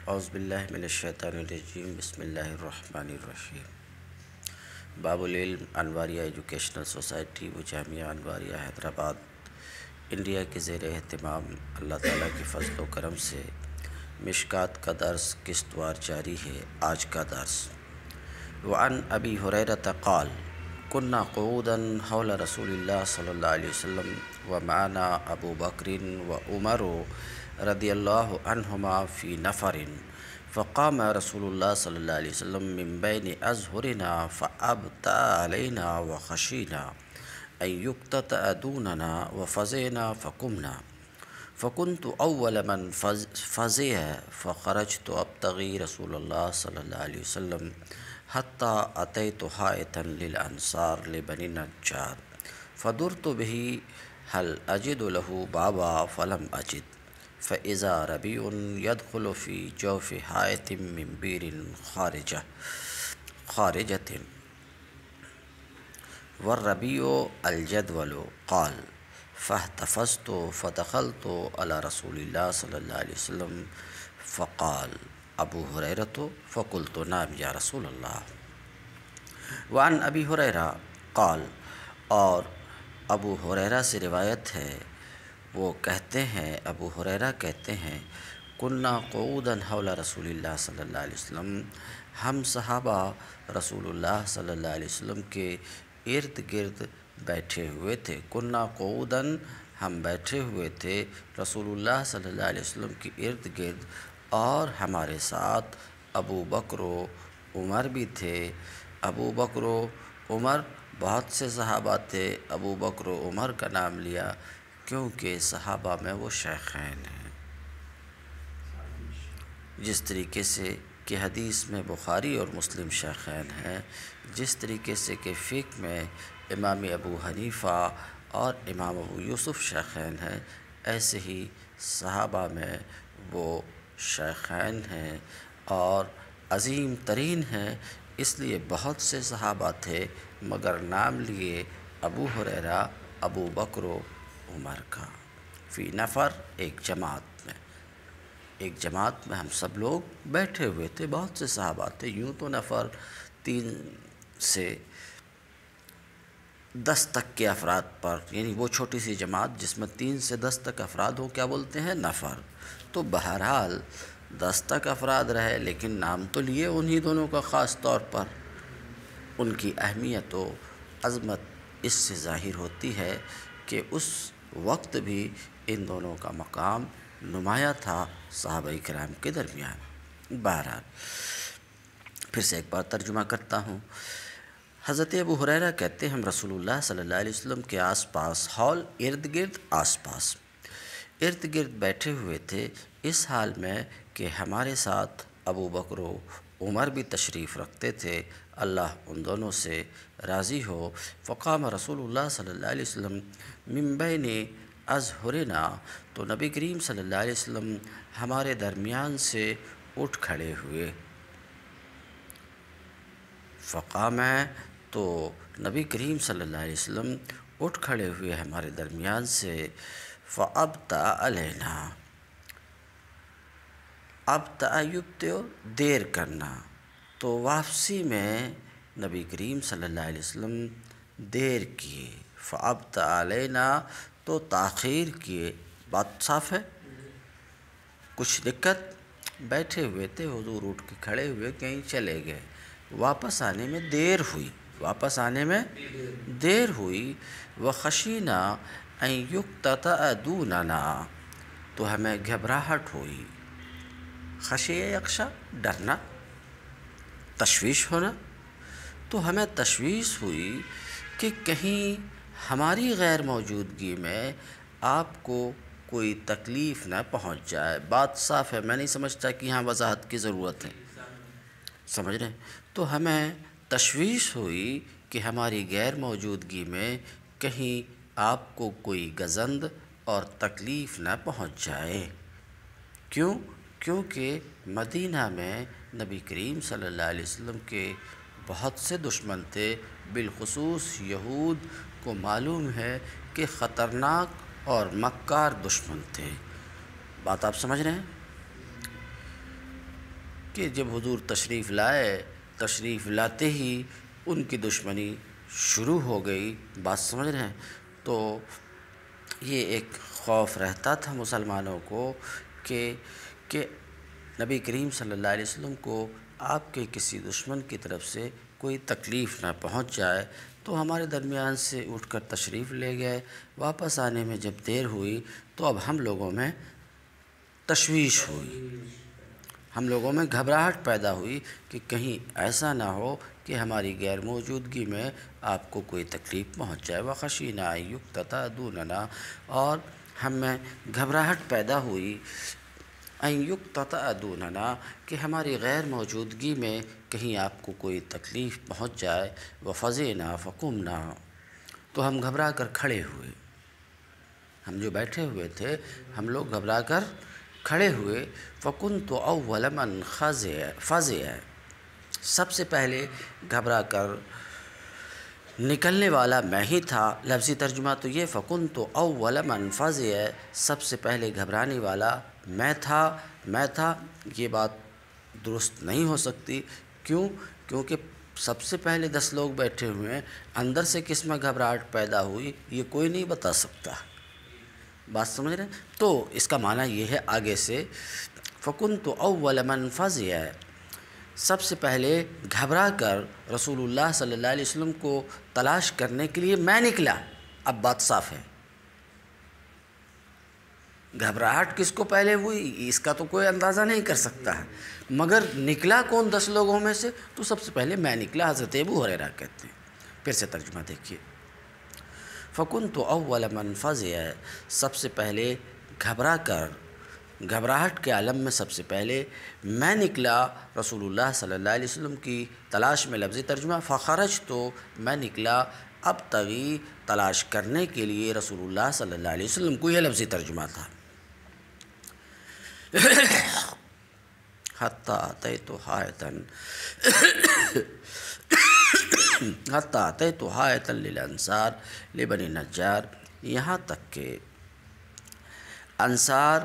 اعوذ باللہ من الشیطان الرجیم، بسم اللہ الرحمن الرحیم۔ باب العلم انواریہ ایجوکیشنل سوسائٹی و جامعہ انواریہ حیدرآباد انڈیا کے زیر اہتمام اللہ تعالیٰ کے فضل و کرم سے مشکات کا درس قسط وار جاری ہے۔ آج کا درس وعن ابی ہریرہ قال كنا قعودا حول رسول اللہ صلی اللہ علیہ وسلم ومعنا ابو بکر وعمر رضی اللہ عنہما فی نفر فقام رسول اللہ صلی اللہ علیہ وسلم من بین اظہرنا فابطأ علینا وخشینا ان یقتطع دوننا وفزعنا فقمنا فكنت اول من فزع فخرجت ابتغی رسول اللہ صلی اللہ علیہ وسلم حتى اتيت حائطا للانصار لبني النجار فدرت به هل اجد له بابا فلم اجد فاذا ربيع يدخل في جوف حائط من بئر خارجة والربيع الجدول قال فاحتفظت فدخلت على رسول الله صلی اللہ علیہ وسلم فقال ابو ہریرہ فقلت نعم یا رسول اللہ۔ وعن ابی ہریرہ قال، اور ابو ہریرہ سے روایت ہے، وہ کہتے ہیں، ابو ہریرہ کہتے ہیں، کنا قعودا حول رسول اللہ صلی اللہ علیہ وسلم، ہم صحابہ رسول اللہ صلی اللہ علیہ وسلم کے ارد گرد بیٹھے ہوئے تھے۔ کنا قعودا، ہم بیٹھے ہوئے تھے رسول اللہ صلی اللہ علیہ وسلم کے ارد گرد، اور ہمارے ساتھ ابو بکر و عمر بھی تھے۔ ابو بکر و عمر، بہت سے صحابہ تھے، ابو بکر و عمر کا نام لیا کیونکہ صحابہ میں وہ شیخین ہیں۔ جس طریقے سے کہ حدیث میں بخاری اور مسلم شیخین ہیں، جس طریقے سے کہ فقہ میں امام ابو حنیفہ اور امام ابو یوسف شیخین ہیں، ایسے ہی صحابہ میں وہ شیخین ہیں اور عظیم ترین ہیں۔ اس لیے بہت سے صحابہ تھے مگر نام لیے ابو ہریرہ، ابو بکر و عمر کا۔ فی نفر، ایک جماعت میں ہم سب لوگ بیٹھے ہوئے تھے، بہت سے صحابہ تھے۔ یوں تو نفر 3 سے 10 تک کے افراد پر، یعنی وہ چھوٹی سی جماعت جس میں 3 سے 10 تک افراد ہوں، کیا بولتے ہیں؟ نفر۔ تو بہرحال 10 تک افراد رہے، لیکن نام تو لیے انہی دونوں کا خاص طور پر۔ ان کی اہمیت و عظمت اس سے ظاہر ہوتی ہے کہ اس وقت بھی ان دونوں کا مقام نمایاں تھا صحابہ کرام کے درمیان۔ بہرحال پھر سے ایک بار ترجمہ کرتا ہوں۔ حضرت ابو ہریرہ کہتے ہیں، ہم رسول اللہ صلی اللہ علیہ وسلم کے آس پاس، حول ارد گرد، آس پاس، ارد گرد بیٹھے ہوئے تھے، اس حال میں کہ ہمارے ساتھ ابو بکر و عمر بھی تشریف رکھتے تھے، اللہ ان دونوں سے راضی ہو۔ فقام رسول اللہ صلی اللہ علیہ وسلم من بین اظہرنا، تو نبی کریم صلی اللہ علیہ وسلم ہمارے درمیان سے اٹھ کھڑے ہوئے۔ فقام، تو نبی کریم صلی اللہ علیہ وسلم اٹھ کھڑے ہوئے ہمارے درمیان سے۔ فابطأ علینا، ابطأ یبطئ، دیر کرنا، تو واپسی میں نبی کریم صلی اللہ علیہ وسلم دیر کیے۔ فابطأ علینا، تو تاخیر کیے۔ بات صاف ہے؟ کچھ دقت؟ بیٹھے ہوئے تھے، حضور اٹھ کے کھڑے ہوئے، کہیں چلے گئے، واپس آنے میں دیر ہوئی۔ وخشینا ان یقتطع دوننا، تو ہمیں گھبراہٹ ہوئی۔ خشیہ یخشیٰ، ڈرنا، تشویش ہونا، تو ہمیں تشویش ہوئی کہ کہیں ہماری غیر موجودگی میں آپ کو کوئی تکلیف نہ پہنچ جائے۔ بات صاف ہے، میں نہیں سمجھتا کہ یہاں وضاحت کی ضرورت ہے، سمجھ رہے ہیں؟ تو ہمیں تشویش ہوئی کہ ہماری غیر موجودگی میں کہیں آپ کو کوئی گزند اور تکلیف نہ پہنچ جائے۔ کیوں؟ کیونکہ مدینہ میں نبی کریم صلی اللہ علیہ وسلم کے بہت سے دشمن تھے، بالخصوص یہود کو معلوم ہے کہ خطرناک اور مکار دشمن تھے۔ بات آپ سمجھ رہے ہیں؟ کہ جب حضور تشریف لائے، تشریف لاتے ہی ان کی دشمنی شروع ہو گئی۔ بات سمجھ رہے ہیں؟ تو یہ ایک خوف رہتا تھا مسلمانوں کو کہ نبی کریم صلی اللہ علیہ وسلم کو آپ کے کسی دشمن کی طرف سے کوئی تکلیف نہ پہنچ جائے۔ تو ہمارے درمیان سے اٹھ کر تشریف لے گئے۔ واپس آنے میں جب دیر ہوئی تو اب ہم لوگوں میں تشویش ہوئی، ہم لوگوں میں گھبراہٹ پیدا ہوئی کہ کہیں ایسا نہ ہو کہ ہماری غیر موجودگی میں آپ کو کوئی تکلیف پہنچ جائے۔ وَخَشِينَا أَن يُقْتَتَ دُونَنَا، اور ہم میں گھبراہٹ پیدا ہوئی أَن يُقْتَتَ دُونَنَا، کہ ہماری غیر موجودگی میں کہیں آپ کو کوئی تکلیف پہنچ جائے۔ وَفَزِعْنَا فَقُمْنَا، تو ہم گھبرا کر کھڑے ہوئے، ہم جو بیٹھے ہوئے تھے ہم لوگ گھبرا کر کھڑے ہوئے۔ فَكُنْتُ أَوَّلَ مَنْ فَزِعَ، سب سے پہلے گھبرا کر نکلنے والا میں ہی تھا۔ لفظی ترجمہ تو یہ فَكُنْتُ أَوَّلَ مَنْ فَزِعَ، سب سے پہلے گھبرانے والا میں تھا۔ یہ بات درست نہیں ہو سکتی۔ کیونکہ سب سے پہلے 10 لوگ بیٹھے ہوئے ہیں، اندر سے کس میں گھبراہٹ پیدا ہوئی یہ کوئی نہیں بتا سکتا۔ بات سمجھ رہے ہیں؟ تو اس کا معنی یہ ہے آگے سے فَكُنْتُ أَوَّلَ مَنْ فَزِعَ، سب سے پہلے گھبرا کر رسول اللہ صلی اللہ علیہ وسلم کو تلاش کرنے کے لیے میں نکلا۔ اب بات صاف ہے، گھبراہٹ کس کو پہلے ہوئی اس کا تو کوئی اندازہ نہیں کر سکتا ہے، مگر نکلا کون 10 لوگوں میں سے؟ تو سب سے پہلے میں نکلا، حضرت ابو ہریرہ کہتے ہیں۔ پھر سے ترجمہ دیکھیے، فَكُنْتُ أَوَّلَ مَنْ فَزِعَ، سب سے پہلے گھبرا کر، گھبراہٹ کے عالم میں سب سے پہلے میں نکلا رسول اللہ صلی اللہ علیہ وسلم کی تلاش میں۔ لفظی ترجمہ فَخَرَجْتُ، تو میں نکلا ابتغی، تلاش کرنے کے لیے رسول اللہ صلی اللہ علیہ وسلم کو، یہ لفظی ترجمہ تھا۔ حَتَّى أَتَيْتُ حَائِطًا لِلْأَنصَارِ لِبَنِي نجار، یہاں تک کہ انصار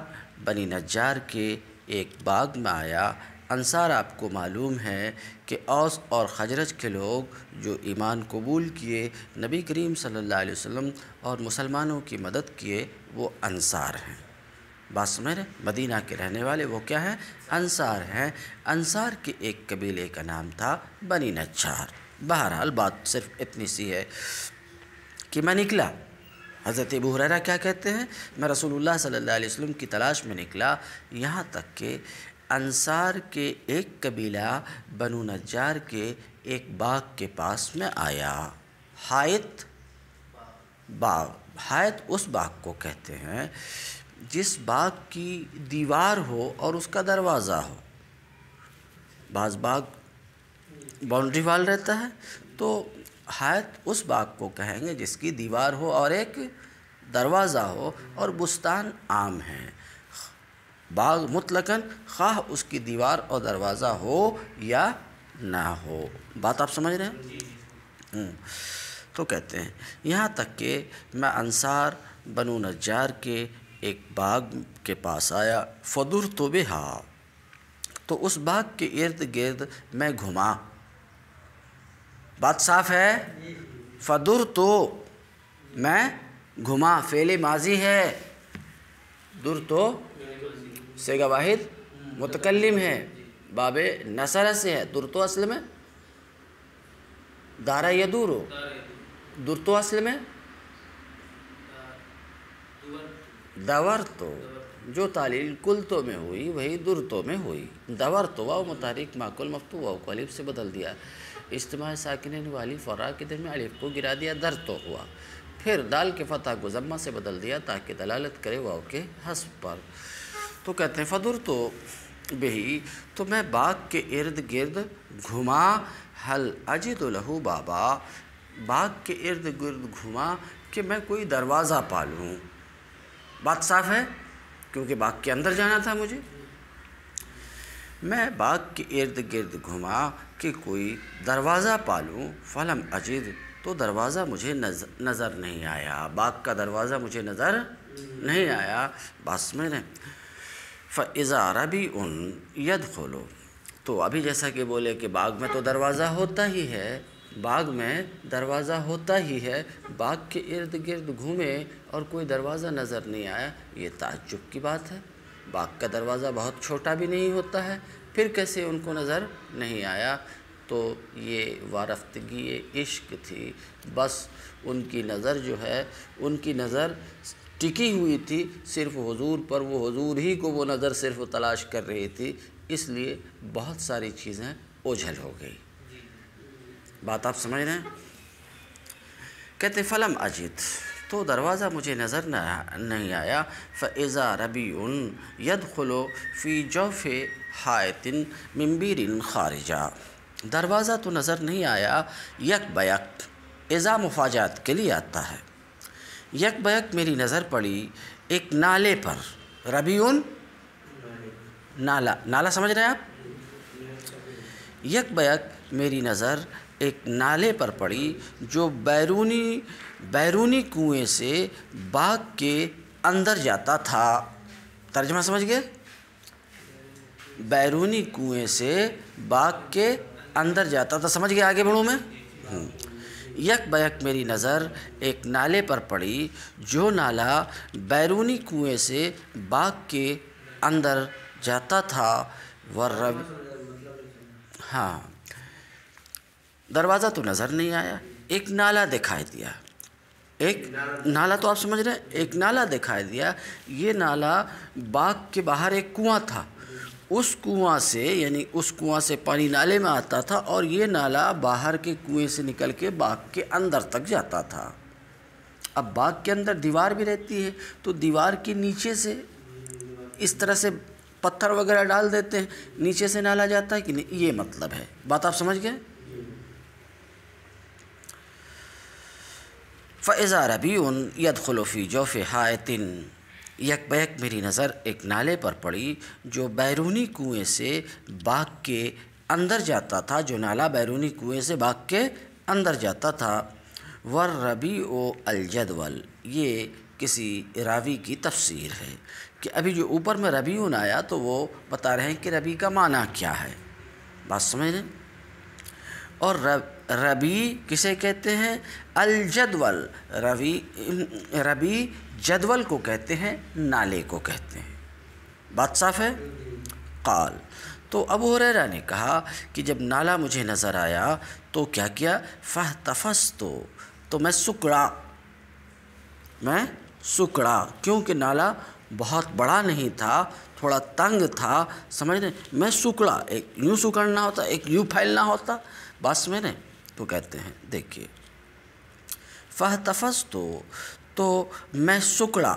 بنی نجار کے ایک باغ میں آیا۔ انصار آپ کو معلوم ہے کہ اوس اور خزرج کے لوگ جو ایمان قبول کیے، نبی کریم صلی اللہ علیہ وسلم اور مسلمانوں کی مدد کیے، وہ انصار ہیں۔ بات سمجھ رہے؟ مدینہ کے رہنے والے وہ کیا ہیں؟ انصار ہیں۔ انصار کے ایک قبیلے کا نام تھا بنی نجار۔ بہرحال بات صرف اتنی سی ہے کہ میں نکلا۔ حضرت ابو ہریرہ کیا کہتے ہیں؟ میں رسول اللہ صلی اللہ علیہ وسلم کی تلاش میں نکلا، یہاں تک کہ انصار کے ایک قبیلہ بنو نجار کے ایک باغ کے پاس میں آیا۔ حائط باغ، حائط اس باغ کو کہتے ہیں جس باغ کی دیوار ہو اور اس کا دروازہ ہو۔ بعض باغ باؤنڈری وال رہتا ہے، تو حائط اس باغ کو کہیں گے جس کی دیوار ہو اور ایک دروازہ ہو، اور بستان عام ہے۔ باغ مطلقاً خواہ اس کی دیوار اور دروازہ ہو یا نہ ہو۔ بات آپ سمجھ رہے ہیں؟ تو کہتے ہیں یہاں تک کہ میں انصار بنو نجار کے ایک باغ کے پاس آیا۔ فَدُرْتُ بِهَا، تو اس باغ کے ارد گرد میں گھما۔ بات صاف ہے؟ فَدُرْتُ، میں گھما، فعل ماضی ہے۔ دُرْتُ صیغہ واحد متکلم ہے، باب نصر سے ہے۔ دُرْتُ اصل میں دارا یدور، دُرْتُ اصل میں دورتو، جو تعلیل کلتو میں ہوئی وہی درتو میں ہوئی۔ دورتو واو متحرک معقول مفتوح واو کو الف سے بدل دیا، اجتماع ساکنین والی فرا کے درمیان الف کو گرا دیا، درتو ہوا۔ پھر دال کے فتح کو ضمہ سے بدل دیا تاکہ دلالت کرے واو کے حذف پر۔ تو کہتے ہیں فدرتو بہی، تو میں باغ کے ارد گرد گھما، حل اجد لہو بابا، باغ کے ارد گرد گھما کہ میں کوئی دروازہ پالوں۔ بات صاف ہے؟ کیونکہ باغ کے اندر جانا تھا مجھے۔ میں باغ کے ارد گرد گھما کہ کوئی دروازہ پالوں، فلم اجد، تو دروازہ مجھے نظر نہیں آیا، باغ کا دروازہ مجھے نظر نہیں آیا۔ بس میں نے فَإِذَا رَبِيعٌ يَدْخُلُ، تو ابھی جیسا کہ بولے کہ باغ میں تو دروازہ ہوتا ہی ہے، باغ میں دروازہ ہوتا ہی ہے، باغ کے ارد گرد گھومے اور کوئی دروازہ نظر نہیں آیا، یہ تعجب کی بات ہے۔ باغ کا دروازہ بہت چھوٹا بھی نہیں ہوتا ہے، پھر کیسے ان کو نظر نہیں آیا؟ تو یہ وارفتگی عشق تھی، بس ان کی نظر جو ہے، ان کی نظر ٹکی ہوئی تھی صرف حضور پر، وہ حضور ہی کو وہ نظر صرف تلاش کر رہی تھی، اس لیے بہت ساری چیزیں اوجھل ہو گئی۔ بات آپ سمجھ رہے ہیں؟ کہتے فلم اجد، تو دروازہ مجھے نظر نہیں آیا، فاذا ربیع یدخل فی جوف حائط من بیر خارجہ، دروازہ تو نظر نہیں آیا، یک بیک اذا مفاجات کے لیے آتا ہے، یک بیک میری نظر پڑی ایک نالے پر، ربیع نالا، نالا سمجھ رہے ہیں آپ؟ یک بیک میری نظر ایک نالے پر پڑی جو بیرونی کنویں سے باغ کے اندر جاتا تھا۔ ترجمہ سمجھ گئے؟ بیرونی کنویں سے باغ کے اندر جاتا تھا، سمجھ گئے؟ آگے بڑھوں میں؟ یک بیک میری نظر ایک نالے پر پڑی جو نالا بیرونی کنویں سے باغ کے اندر جاتا تھا، ہاں، دروازہ تو نظر نہیں آیا، ایک نالا دکھائی دیا، ایک نالا تو آپ سمجھ رہے ہیں، ایک نالا دکھائی دیا، یہ نالا باغ کے باہر ایک کنواں تھا، اس کنواں سے، یعنی اس کنواں سے پانی نالے میں آتا تھا اور یہ نالا باہر کے کنویں سے نکل کے باغ کے اندر تک جاتا تھا۔ اب باغ کے اندر دیوار بھی رہتی ہے تو دیوار کے نیچے سے اس طرح سے پتھر وغیرہ ڈال دیتے ہیں، نیچے سے نالا جاتا ہے کہ نہیں، یہ مطلب ہے۔ بات آپ سمجھ گئے؟ فَإِذَا رَبِيعٌ يَدْخُلُ فِي جَوْفِ حَائِطٍ، یک بیک میری نظر ایک نالے پر پڑی جو بیرونی کنویں سے باغ کے اندر جاتا تھا، جو نالا بیرونی کنویں سے باغ کے اندر جاتا تھا۔ وَالرَّبِيعُ الْجَدْوَلُ، یہ کسی راوی کی تفسیر ہے کہ ابھی جو اوپر میں ربیع آیا تو وہ بتا رہے ہیں کہ ربیع کا معنی کیا ہے۔ بات سمجھ رہے ہیں؟ اور ربیع کسے کہتے ہیں؟ الجدول، ربیع جدول کو کہتے ہیں، نالے کو کہتے ہیں۔ بات صاف ہے؟ قال، تو ابو ہریرہ نے کہا کہ جب نالا مجھے نظر آیا تو کیا کیا؟ فاحتفظت، تو میں سکڑا، کیونکہ نالا بہت بڑا نہیں تھا، تھوڑا تنگ تھا، سمجھ رہے؟ میں سکڑا، ایک یوں سکڑنا ہوتا، ایک یوں پھیلنا ہوتا، بات سمجھ رہے؟ تو کہتے ہیں، دیکھیے، فاحتفظت، تو میں سکڑا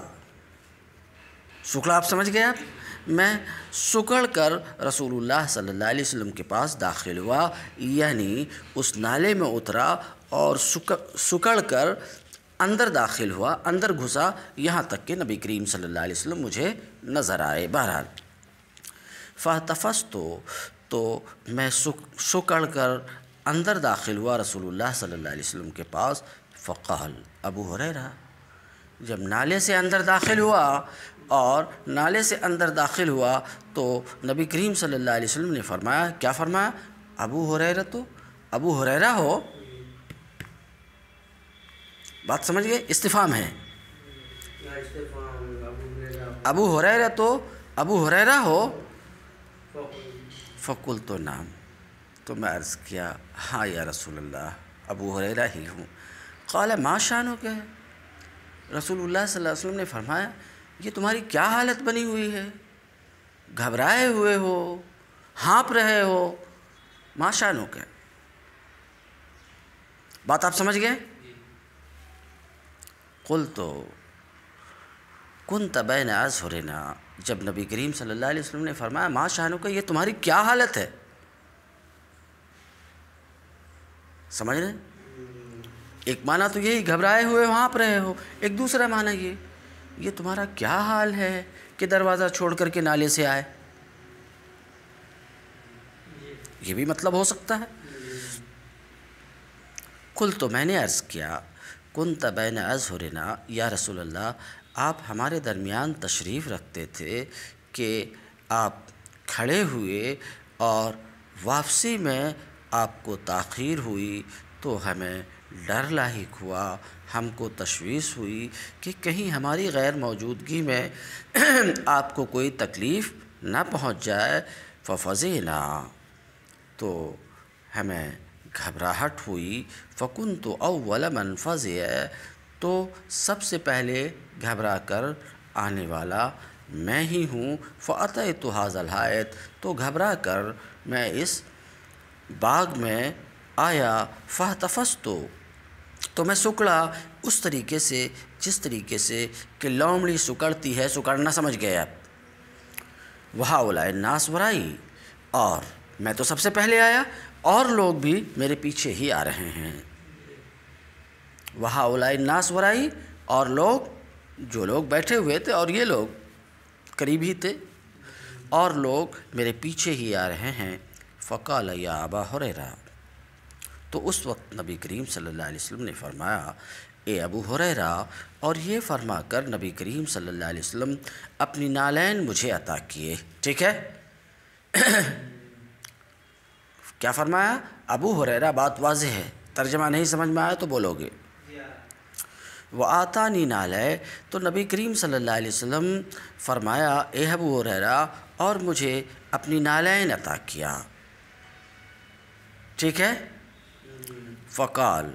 آپ سمجھ گئے؟ آپ، میں سکڑ کر رسول اللہ صلی اللہ علیہ وسلم کے پاس داخل ہوا، یعنی اس نالے میں اترا اور سکڑ کر اندر داخل ہوا، اندر گھسا، یہاں تک کہ نبی کریم صلی اللہ علیہ وسلم مجھے نظر آئے۔ بہرحال فاحتفظت، تو میں سکڑ کر اندر داخل ہوا رسول اللہ صلی اللہ علیہ وسلم کے پاس۔ فقال، ابو ہریرہ جب نالے سے اندر داخل ہوا اور نالے سے اندر داخل ہوا تو نبی کریم صلی اللہ علیہ وسلم نے فرمایا، کیا فرمایا؟ ابو ہریرہ، تو ابو ہریرہ ہو؟ بات سمجھ گئے؟ استفہام ہے، ابو ہریرہ، تو ابو ہریرہ ہو؟ فقلت نعم، تو میں عرض کیا، ہاں یا رسول اللہ، ابو ہریرہ ہی ہوں۔ قال ما شانک، رسول اللہ صلی اللہ علیہ وسلم نے فرمایا، یہ تمہاری کیا حالت بنی ہوئی ہے؟ گھبرائے ہوئے ہو، ہانپ رہے ہو، ما شانک ہے۔ بات آپ سمجھ گئے؟ قلت کنت بین اظہرنا، جب نبی کریم صلی اللہ علیہ وسلم نے فرمایا ما شانک، یہ تمہاری کیا حالت ہے؟ سمجھ رہے ہیں؟ ایک معنی تو یہی گھبرائے ہوئے ہانپ رہے ہو، ایک دوسرا معنی یہ تمہارا کیا حال ہے کہ دروازہ چھوڑ کر کے نالے سے آئے، یہ بھی مطلب ہو سکتا ہے۔ قل، تو میں نے عرض کیا، کنت بین اظہرنا، یا رسول اللہ، آپ ہمارے درمیان تشریف رکھتے تھے کہ آپ کھڑے ہوئے اور واپسی میں آپ کو تاخیر ہوئی تو ہمیں ڈر لاحق ہوا، ہم کو تشویش ہوئی کہ کہیں ہماری غیر موجودگی میں آپ کو کوئی تکلیف نہ پہنچ جائے۔ ففزعنا، تو ہمیں گھبراہٹ ہوئی۔ فکنت اول من فزع، تو سب سے پہلے گھبرا کر آنے والا میں ہی ہوں۔ فاتیت ھذا الحائط، تو گھبرا کر میں اس باغ میں آیا۔ فاحتفظت، تو میں سکڑا اس طریقے سے جس طریقے سے کہ لومڑی سکڑتی ہے، سکڑنا سمجھ گئے آپ۔ وہؤلاء الناس ورائی، اور میں تو سب سے پہلے آیا اور لوگ بھی میرے پیچھے ہی آ رہے ہیں۔ وہؤلاء الناس ورائی، اور لوگ، جو لوگ بیٹھے ہوئے تھے اور یہ لوگ قریب ہی تھے، اور لوگ میرے پیچھے ہی آ رہے ہیں۔ فقال یا ابا ہریرہ، تو اس وقت نبی کریم صلی اللہ علیہ وسلم نے فرمایا اے ابو ہریرہ، اور یہ فرما کر نبی کریم صلی اللہ علیہ وسلم اپنی نالین مجھے عطا کیے۔ ٹھیک ہے، کیا فرمایا؟ ابو ہریرہ، بات واضح ہے، ترجمہ نہیں سمجھ میں آیا تو بولو گے۔ وآتانی نعلین، تو نبی کریم صلی اللہ علیہ وسلم فرمایا اے ابو ہریرہ، اور مجھے اپنی نالین عطا کیا۔ ٹھیک ہے۔ فقال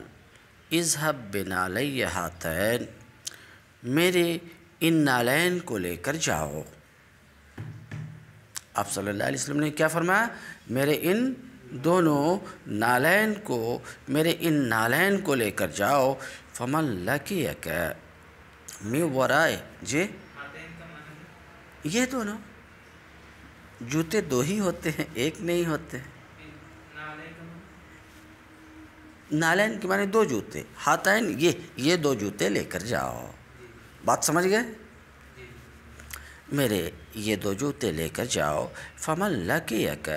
اذهب بنعلی ہاتین، میرے ان نالین کو لے کر جاؤ۔ آپ صلی اللہ علیہ وسلم نے کیا فرمایا؟ میرے ان دونوں نالین کو، میرے ان نالین کو لے کر جاؤ۔ فمن لقیک من ورائے، جی یہ دونوں جوتے دو ہی ہوتے ہیں، ایک نہیں ہوتے۔ نالین کے معنی دو جوتے، ہاتین یہ دو جوتے لے کر جاؤ۔ بات سمجھ گئے؟ میرے یہ دو جوتے لے کر جاؤ۔ فمن لقیک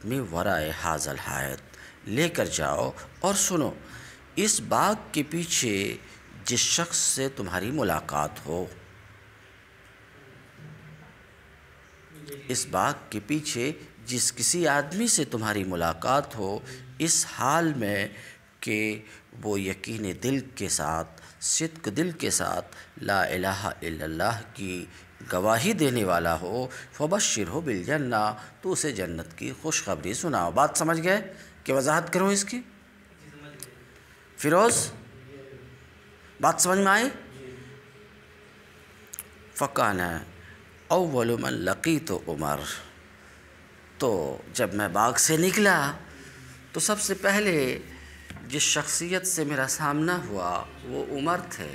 من ورائے ھذا الحائط، لے کر جاؤ، اور سنو اس باغ کے پیچھے جس شخص سے تمہاری ملاقات ہو، اس باغ کے پیچھے جس کسی آدمی سے تمہاری ملاقات ہو، اس حال میں کہ وہ یقین دل کے ساتھ، صدق دل کے ساتھ لا الہ الا اللہ کی گواہی دینے والا ہو، فبشرہ بالجنہ، تو اسے جنت کی خوشخبری سناؤ۔ بات سمجھ گئے کہ وضاحت کروں اس کی؟ فیروز، بات سمجھ میں آئی؟ فکان اول من لقیت عمر، تو جب میں باغ سے نکلا تو سب سے پہلے جس شخصیت سے میرا سامنا ہوا وہ عمر تھے۔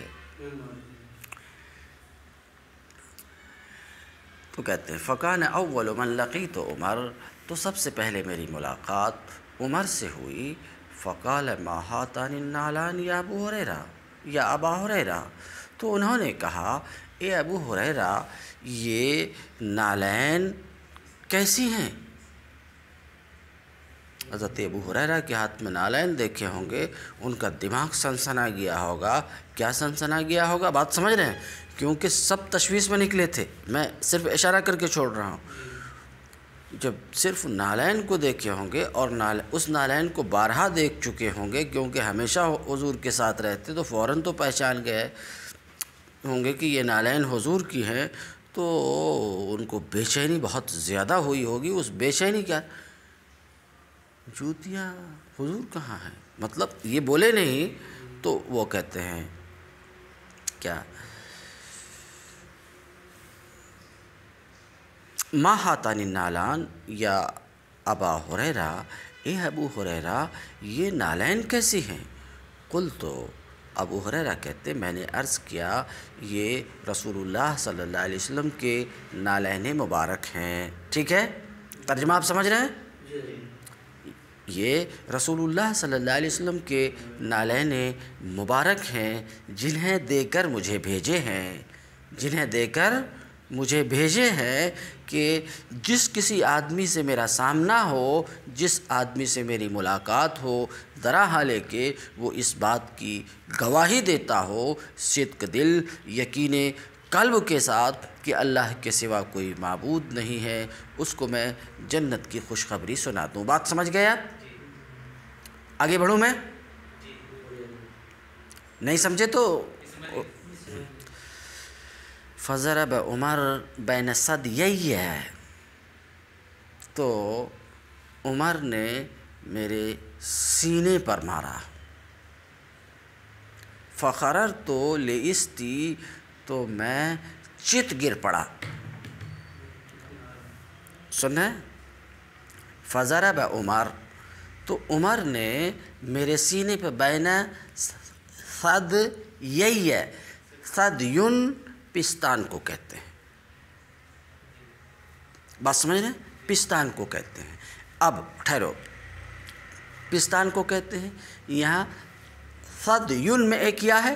تو کہتے ہیں فکان اول من لقیت عمر، تو سب سے پہلے میری ملاقات عمر سے ہوئی۔ فقال ما ہاتان النعلان یا ابو ہریرہ یا ابا ہریرہ، تو انہوں نے کہا اے ابو ہریرہ، یہ نالین کیسی ہیں؟ حضرت ابو ہریرہ کے ہاتھ میں نالین دیکھے ہوں گے، ان کا دماغ سنسنا گیا ہوگا۔ کیا سنسنا گیا ہوگا؟ بات سمجھ رہے ہیں؟ کیونکہ سب تشویش میں نکلے تھے، میں صرف اشارہ کر کے چھوڑ رہا ہوں۔ جب صرف نالین کو دیکھے ہوں گے اور اس نالین کو بارہا دیکھ چکے ہوں گے، کیونکہ ہمیشہ حضور کے ساتھ رہتے، تو فوراً تو پہچان گئے ہوں گے کہ یہ نالین حضور کی ہیں، تو ان کو بے چینی بہت زیادہ ہوئی ہوگی۔ اس بے چینی کیا، جوتیاں حضور کہاں ہیں، مطلب یہ بولے نہیں تو وہ کہتے ہیں کیا، ما ہاتان النعلان یا ابا ہریرہ، اے ابو ہریرہ یہ نالین کیسی ہیں؟ قلت، ابو ہریرہ کہتے میں نے عرض کیا یہ رسول اللہ صلی اللہ علیہ وسلم کے نالین مبارک ہیں۔ ٹھیک ہے، ترجمہ آپ سمجھ رہے ہیں؟ یہ رسول اللہ صلی اللہ علیہ وسلم کے نالین مبارک ہیں، جنہیں دے کر مجھے بھیجے ہیں، جنہیں دے کر مجھے بھیجے ہیں کہ جس کسی آدمی سے میرا سامنا ہو، جس آدمی سے میری ملاقات ہو، ذرا حالے کہ وہ اس بات کی گواہی دیتا ہو، صدق دل، یقین قلب کے ساتھ کہ اللہ کے سوا کوئی معبود نہیں ہے، اس کو میں جنت کی خوشخبری سنا دوں۔ بات سمجھ گیا؟ آگے بڑھوں میں؟ نہیں سمجھے تو فضرب عمر بین ثدیی ہے، تو عمر نے میرے سینے پر مارا، فخررت لاستی، تو میں چت گر پڑا۔ سنیں، فضرب عمر، تو عمر نے میرے سینے پہ بین ثدیی، ثدیٌ پستان کو کہتے ہیں، بات سمجھ رہے ہیں؟ پستان کو کہتے ہیں۔ اب ٹھہرو، پستان کو کہتے ہیں، یہاں ثدیٌ میں ایک یا ہے،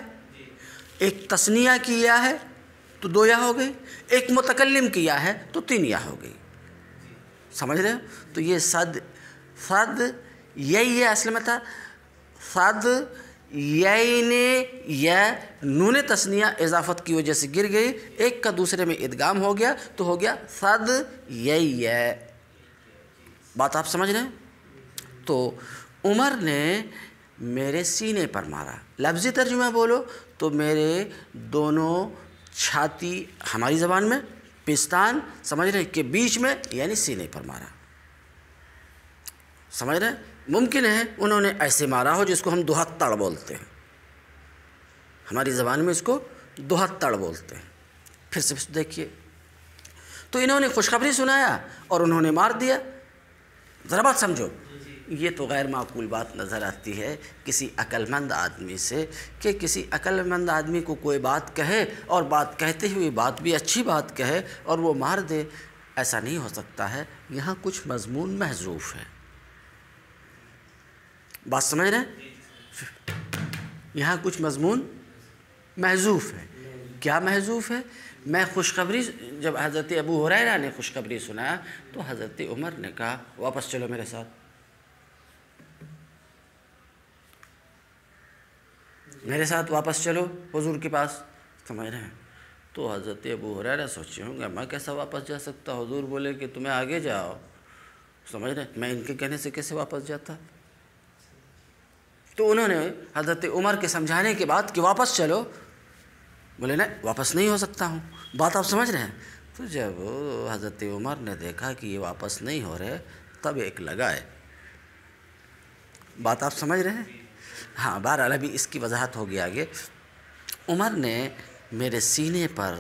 ایک تثنیہ کی یا ہے تو 2 یا ہو گئی، ایک متکلم کی یا ہے تو 3 یا ہو گئی، سمجھ رہے ہو؟ تو یہ صد یہی ہے، اصل میں تھا صد یعین، یا نون تثنیہ اضافت کی وجہ سے گر گئی، ایک کا دوسرے میں ادغام ہو گیا تو ہو گیا صد یعی۔ بات آپ سمجھ رہے ہیں؟ تو عمر نے میرے سینے پر مارا، لفظی ترجمہ بولو تو میرے دونوں چھاتی، ہماری زبان میں پستان، سمجھ رہے ہیں، کے بیچ میں، یعنی سینے پر مارا، سمجھ رہے ہیں؟ ممکن ہے انہوں نے ایسے مارا ہو جس کو ہم دوہتڑ بولتے ہیں، ہماری زبان میں اس کو دوہتڑ بولتے ہیں۔ پھر سے دیکھیے، تو انہوں نے خوشخبری سنایا اور انہوں نے مار دیا۔ ذرا بات سمجھو، یہ تو غیر معقول بات نظر آتی ہے کسی عقل مند آدمی سے، کہ کسی عقل مند آدمی کو کوئی بات کہے اور بات کہتے ہوئے بات بھی اچھی بات کہے اور وہ مار دے، ایسا نہیں ہو سکتا ہے۔ یہاں کچھ مضمون محذوف ہے، بات سمجھ رہے ہیں؟ یہاں کچھ مضمون محذوف ہے۔ کیا محذوف ہے؟ میں خوشخبری، جب حضرت ابو ہریرہ نے خوشخبری سنایا تو حضرت عمر نے کہا واپس چلو میرے ساتھ، میرے ساتھ واپس چلو حضور کے پاس، سمجھ رہے ہیں؟ تو حضرت ابو ہریرہ سوچے ہوں گے میں کیسا واپس جا سکتا، حضور بولے کہ تمہیں آگے جاؤ، سمجھ رہے ہیں، میں ان کے کہنے سے کیسے واپس جاتا؟ تو انہوں نے حضرت عمر کے سمجھانے کے بعد کہ واپس چلو، بولے نہیں واپس نہیں ہو سکتا ہوں۔ بات آپ سمجھ رہے ہیں؟ تو جب حضرت عمر نے دیکھا کہ یہ واپس نہیں ہو رہے، تب ایک لگائے۔ بات آپ سمجھ رہے ہیں؟ ہاں، بہرحال ابھی اس کی وضاحت ہوگی آگے۔ عمر نے میرے سینے پر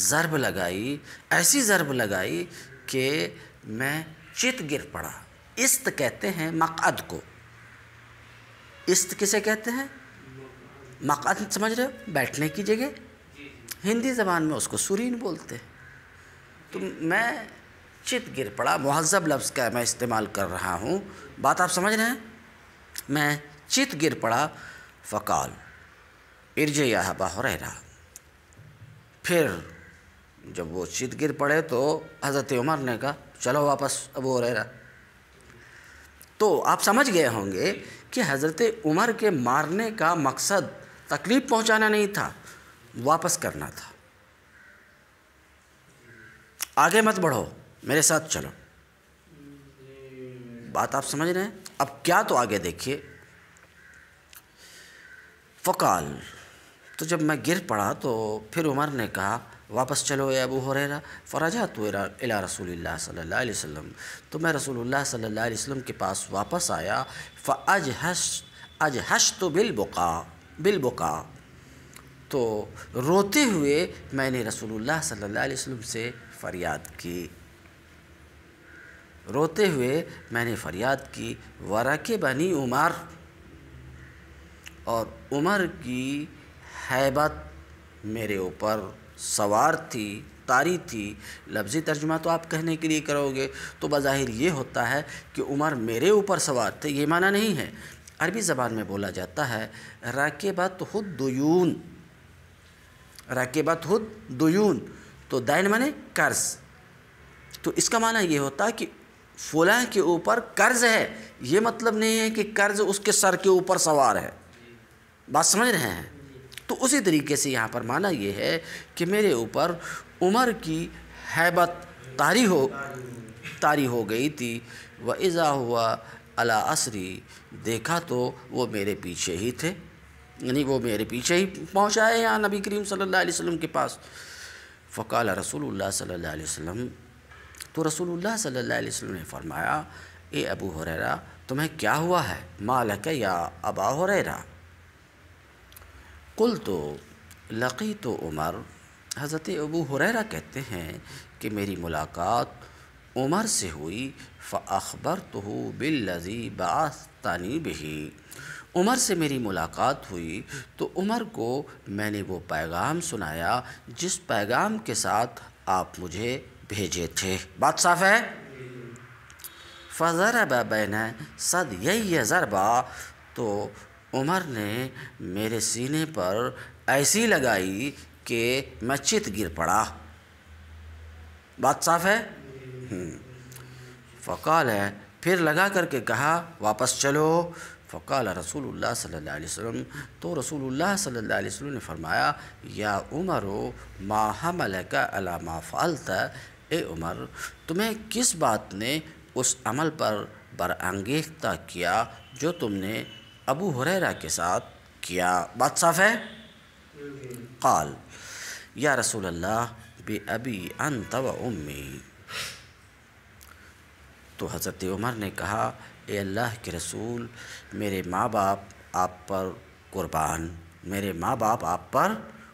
ضرب لگائی، ایسی ضرب لگائی کہ میں چت گر پڑا۔ است کہتے ہیں مقعد کو، است کسے کہتے ہیں؟ مقعد، سمجھ رہے ہو؟ بیٹھنے کی جگہ، ہندی زبان میں اس کو سورین بولتے ہیں۔ تو میں چت گر پڑا، مہذب لفظ کا میں استعمال کر رہا ہوں، بات آپ سمجھ رہے ہیں؟ میں چت گر پڑا، فقال ارجع یا ابا ہریرہ، پھر جب وہ چت گر پڑے تو حضرت عمر نے کہا چلو واپس ابو ہریرہ۔ تو آپ سمجھ گئے ہوں گے کہ حضرت عمر کے مارنے کا مقصد تکلیف پہنچانا نہیں تھا، واپس کرنا تھا۔ آگے مت بڑھو، میرے ساتھ چلو، بات آپ سمجھ رہے ہیں؟ اب کیا، تو آگے دیکھیے، فقال، تو جب میں گر پڑا تو پھر عمر نے کہا واپس چلو اے ابو ہریرہ، فرجعت الی رسول اللہ صلی اللہ علیہ وسلم، تو میں رسول اللہ صلی اللہ علیہ وسلم کے پاس واپس آیا، فاجہشت بالبقاء، تو روتے ہوئے میں نے رسول اللہ صلی اللہ علیہ وسلم سے فریاد کی، روتے ہوئے میں نے فریاد کی، ورکبنی عمر، اور عمر کی ہیبت میرے اوپر سوار تھی، طاری تھی۔ لفظی ترجمہ تو آپ کہنے کے لیے کرو گے تو بظاہر یہ ہوتا ہے کہ عمر میرے اوپر سوار تھے، یہ معنی نہیں ہے۔ عربی زبان میں بولا جاتا ہے راکبت الدیون، راکبت الدیون، تو دین مانے قرض، تو اس کا معنی یہ ہوتا ہے کہ فلاں کے اوپر قرض ہے، یہ مطلب نہیں ہے کہ قرض اس کے سر کے اوپر سوار ہے، بات سمجھ رہے ہیں؟ تو اسی طریقے سے یہاں پر معنی یہ ہے کہ میرے اوپر عمر کی ہیبت طاری ہو گئی تھی۔ وَإِذَا هُوَ عَلَىٰ عَصْرِي، دیکھا تو وہ میرے پیچھے ہی تھے، یعنی وہ میرے پیچھے ہی پہنچ آئے یہاں نبی کریم صلی اللہ علیہ وسلم کے پاس۔ فقال رسول اللہ صلی اللہ علیہ وسلم، تو رسول اللہ صلی اللہ علیہ وسلم نے فرمایا، اے ابو ہریرہ تمہیں کیا ہوا ہے؟ ما لک یا ابا ہریرہ؟ قلت لقیت عمر، حضرت ابو ہریرہ کہتے ہیں کہ میری ملاقات عمر سے ہوئی، فاخبرتہ بالذی بعثتنی بہ، عمر سے میری ملاقات ہوئی تو عمر کو میں نے وہ پیغام سنایا جس پیغام کے ساتھ آپ مجھے بھیجے تھے۔ بات صاف ہے؟ فضرب بین ثدیی ضربا، تو عمر نے میرے سینے پر ایسی لگائی کہ میں چت گر پڑا۔ بات صاف ہے؟ فقال، پھر لگا کر کے کہا واپس چلو۔ فقال رسول اللہ صلی اللہ علیہ وسلم، تو رسول اللہ صلی اللہ علیہ وسلم نے فرمایا، یا عمر ما حملک علی ما فعلت، اے عمر تمہیں کس بات نے اس عمل پر برانگیختہ کیا جو تم نے ابو ہریرہ کے ساتھ کیا؟ بات صاف ہے؟ قال، یا رسول اللہ بأبی انت و امی، تو حضرت عمر نے کہا، اے اللہ کے رسول میرے ماں باپ آپ پر قربان، میرے ماں باپ آپ پر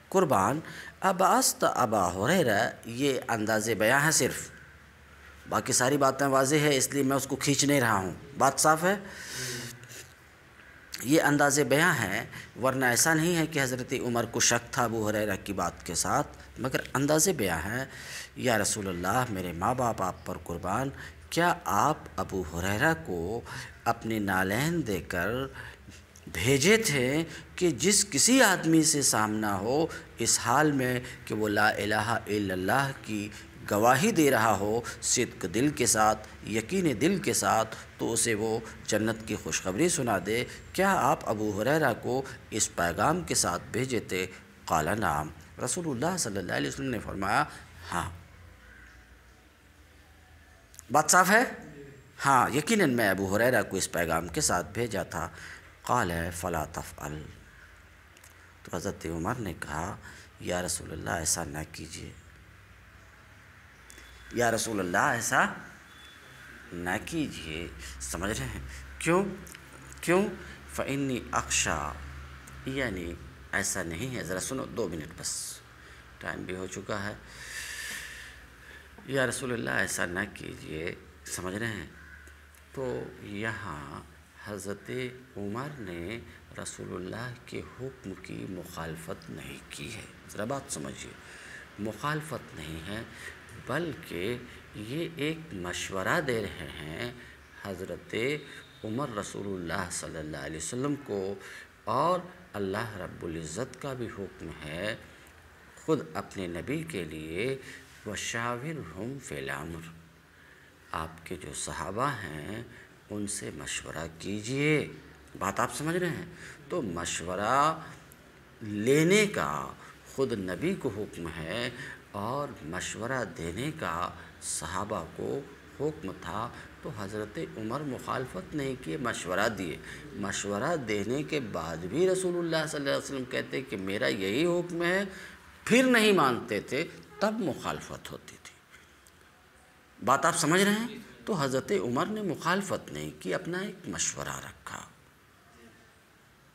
قربان۔ ابعثت ابا ہریرہ، یہ انداز بیاں ہے، صرف باقی ساری باتیں واضح ہے اس لیے میں اس کو کھینچ نہیں رہا ہوں۔ بات صاف ہے؟ یہ انداز بیاں ہے، ورنہ ایسا نہیں ہے کہ حضرت عمر کو شک تھا ابو ہریرہ کی بات کے ساتھ، مگر انداز بیاں ہے، یا رسول اللہ میرے ماں باپ آپ پر قربان، کیا آپ ابو ہریرہ کو اپنے نالین دے کر بھیجے تھے کہ جس کسی آدمی سے سامنا ہو اس حال میں کہ وہ لا الہ الا اللہ کی گواہی دے رہا ہو صدق دل کے ساتھ، یقین دل کے ساتھ، تو اسے وہ جنت کی خوشخبری سنا دے؟ کیا آپ ابو ہریرہ کو اس پیغام کے ساتھ بھیجے تھے؟ قال نعم، رسول اللہ صلی اللہ علیہ وسلم نے فرمایا ہاں۔ بات صاف ہے؟ ہاں، یقیناً میں ابو ہریرہ کو اس پیغام کے ساتھ بھیجا تھا۔ قال فلا تفعل، تو حضرت عمر نے کہا، یا رسول اللہ ایسا نہ کیجیے، یا رسول اللہ ایسا نہ کیجیے۔ سمجھ رہے ہیں کیوں؟ فإنی اخشا، یعنی ایسا نہیں ہے، ذرا سنو 2 منٹ بس، ٹائم بھی ہو چکا ہے۔ یا رسول اللہ ایسا نہ کیجیے، سمجھ رہے ہیں؟ تو یہاں حضرت عمر نے رسول اللہ کے حکم کی مخالفت نہیں کی ہے، ذرا بات سمجھیے، مخالفت نہیں ہے بلکہ یہ ایک مشورہ دے رہے ہیں حضرت عمر رسول اللہ صلی اللہ علیہ وسلم کو، اور اللہ رب العزت کا بھی حکم ہے خود اپنے نبی کے لیے، وَشَاوِرْهُمْ فِي الْأَمْرِ، آپ کے جو صحابہ ہیں ان سے مشورہ کیجئے۔ بات آپ سمجھ رہے ہیں؟ تو مشورہ لینے کا خود نبی کو حکم ہے اور مشورہ دینے کا صحابہ کو حکم تھا، تو حضرت عمر مخالفت نہیں کیے، مشورہ دیے۔ مشورہ دینے کے بعد بھی رسول اللہ صلی اللہ علیہ وسلم کہتے کہ میرا یہی حکم ہے، پھر نہیں مانتے تھے، تب مخالفت ہوتی تھی۔ بات آپ سمجھ رہے ہیں؟ تو حضرت عمر نے مخالفت نہیں کی، اپنا ایک مشورہ رکھا۔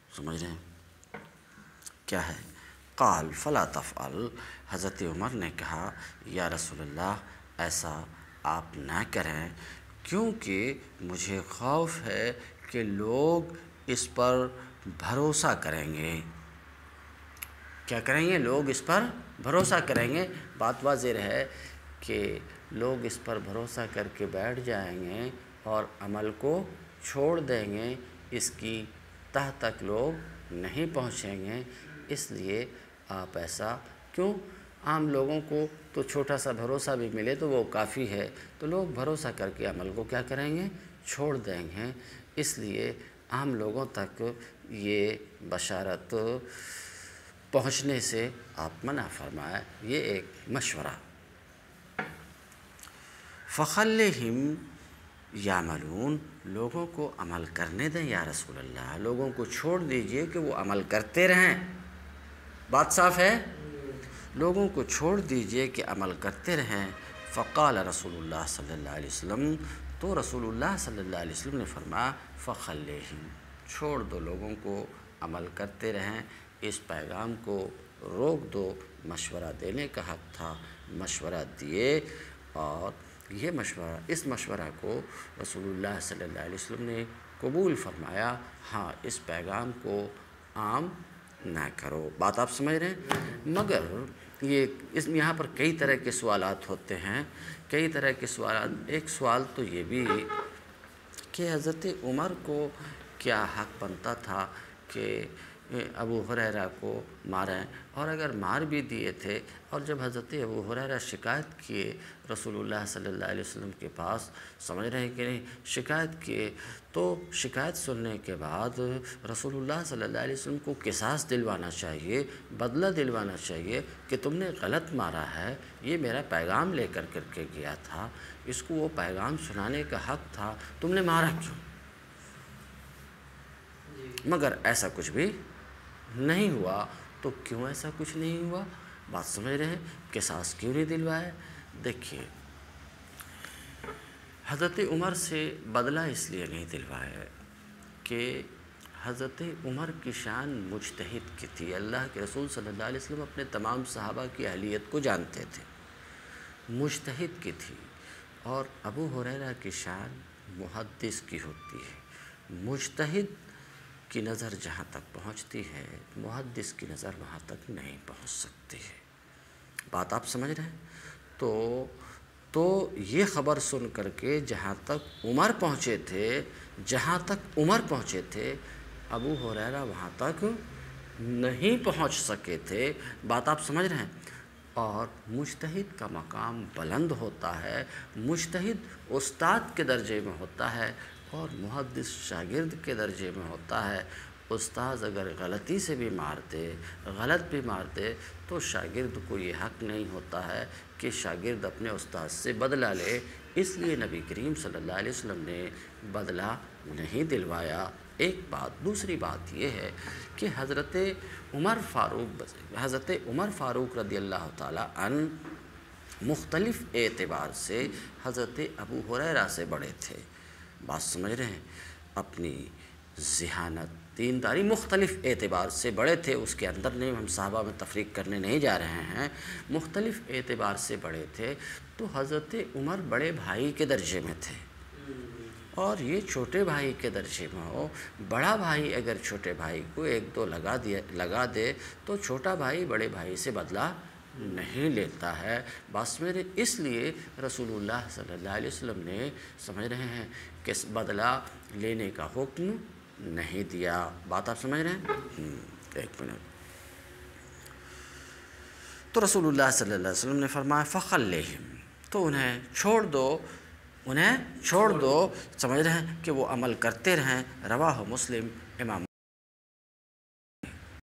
سمجھ رہے ہیں کیا ہے؟ قال فلا تفعل، حضرت عمر نے کہا یا رسول اللہ ایسا آپ نہ کریں، کیونکہ مجھے خوف ہے کہ لوگ اس پر بھروسہ کریں گے۔ کیا کریں گے؟ لوگ اس پر بھروسہ کریں گے۔ بات واضح ہے کہ لوگ اس پر بھروسہ کر کے بیٹھ جائیں گے اور عمل کو چھوڑ دیں گے، اس کی تہ تک لوگ نہیں پہنچیں گے۔ اس لیے آپ ایسا کیوں؟ عام لوگوں کو تو چھوٹا سا بھروسہ بھی ملے تو وہ کافی ہے، تو لوگ بھروسہ کر کے عمل کو کیا کریں گے؟ چھوڑ دیں گے۔ اس لیے عام لوگوں تک یہ بشارت پہنچنے سے آپ منع فرمائے، یہ ایک مشورہ۔ فخلہم یعملون، لوگوں کو عمل کرنے دیں یا رسول اللہ، لوگوں کو چھوڑ دیجئے کہ وہ عمل کرتے رہیں۔ بات صاف ہے، لوگوں کو چھوڑ دیجئے کہ عمل کرتے رہیں۔ فقال رسول اللہ صلی اللہ علیہ وسلم، تو رسول اللہ صلی اللہ علیہ وسلم نے فرمایا فخلہم، چھوڑ دو لوگوں کو، عمل کرتے رہیں، اس پیغام کو روک دو۔ مشورہ دینے کا حق تھا، مشورہ دیے، اور یہ مشورہ، اس مشورہ کو رسول اللہ صلی اللہ علیہ وسلم نے قبول فرمایا۔ ہاں، اس پیغام کو عام نہ کرو۔ بات آپ سمجھ رہے ہیں؟ مگر یہاں پر کئی طرح کے سوالات ہوتے ہیں، کئی طرح کے سوالات۔ ایک سوال تو یہ بھی کہ حضرت عمر کو کیا حق بنتا تھا کہ ابو ہریرہ کو ماریں، اور اگر مار بھی دیے تھے، اور جب حضرت ابو ہریرہ شکایت کیے رسول اللہ صلی اللہ علیہ وسلم کے پاس، سمجھ رہے ہیں کہ نہیں، شکایت کیے، تو شکایت سننے کے بعد رسول اللہ صلی اللہ علیہ وسلم کو قصاص دلوانا چاہیے، بدلہ دلوانا چاہیے کہ تم نے غلط مارا ہے، یہ میرا پیغام لے کر کے گیا تھا، اس کو وہ پیغام سنانے کا حق تھا، تم نے مارا کیوں؟ مگر ایسا کچھ بھی نہیں ہوا۔ تو کیوں ایسا کچھ نہیں ہوا؟ بات سمجھ رہے ہیں، قصاص کیوں نہیں دلوائے؟ دیکھیے، حضرت عمر سے بدلہ اس لیے نہیں دلوایا کہ حضرت عمر کی شان مجتہد کی تھی۔ اللہ کے رسول صلی اللہ علیہ وسلم اپنے تمام صحابہ کی اہلیت کو جانتے تھے، مجتہد کی تھی، اور ابو ہریرہ کی شان محدث کی ہوتی ہے۔ مجتہد کی نظر جہاں تک پہنچتی ہے، محدث کی نظر وہاں تک نہیں پہنچ سکتی ہے۔ بات آپ سمجھ رہے ہیں؟ تو یہ خبر سن کر کے جہاں تک عمر پہنچے تھے، ابو ہریرہ وہاں تک نہیں پہنچ سکے تھے۔ بات آپ سمجھ رہے ہیں؟ اور مجتہد کا مقام بلند ہوتا ہے، مجتہد استاد کے درجے میں ہوتا ہے، اور محدث شاگرد کے درجے میں ہوتا ہے۔ استاد اگر غلطی سے بھی غلط بھی مار دے تو شاگرد کو یہ حق نہیں ہوتا ہے کہ شاگرد اپنے استاد سے بدلہ لے۔ اس لیے نبی کریم صلی اللہ علیہ وسلم نے بدلہ نہیں دلوایا۔ ایک بات۔ دوسری بات یہ ہے کہ حضرت عمر فاروق رضی اللہ تعالیٰ عنہ مختلف اعتبار سے حضرت ابو ہریرہ سے بڑے تھے۔ بات سمجھ رہے ہیں؟ اپنی ذہانت، دینداری، مختلف اعتبار سے بڑے تھے۔ اس کے اندر نہیں، ہم صحابہ میں تفریق کرنے نہیں جا رہے ہیں، مختلف اعتبار سے بڑے تھے۔ تو حضرت عمر بڑے بھائی کے درجے میں تھے، اور یہ چھوٹے بھائی کے درجے میں ہو۔ بڑا بھائی اگر چھوٹے بھائی کو ایک دو لگا دے تو چھوٹا بھائی بڑے بھائی سے بدلہ نہیں لیتا ہے۔ بس میرے اس لیے رسول اللہ صلی اللہ علیہ وسلم نے، سمجھ رہے ہیں، کہ بدلہ لینے کا حکم نہیں دیا۔ بات آپ سمجھ رہے ہیں؟ ایک منٹ۔ تو رسول اللہ صلی اللہ علیہ وسلم نے فرمایا فخلہم، تو انہیں چھوڑ دو، سمجھ رہے ہیں، کہ وہ عمل کرتے رہیں۔ رواہ مسلم، امام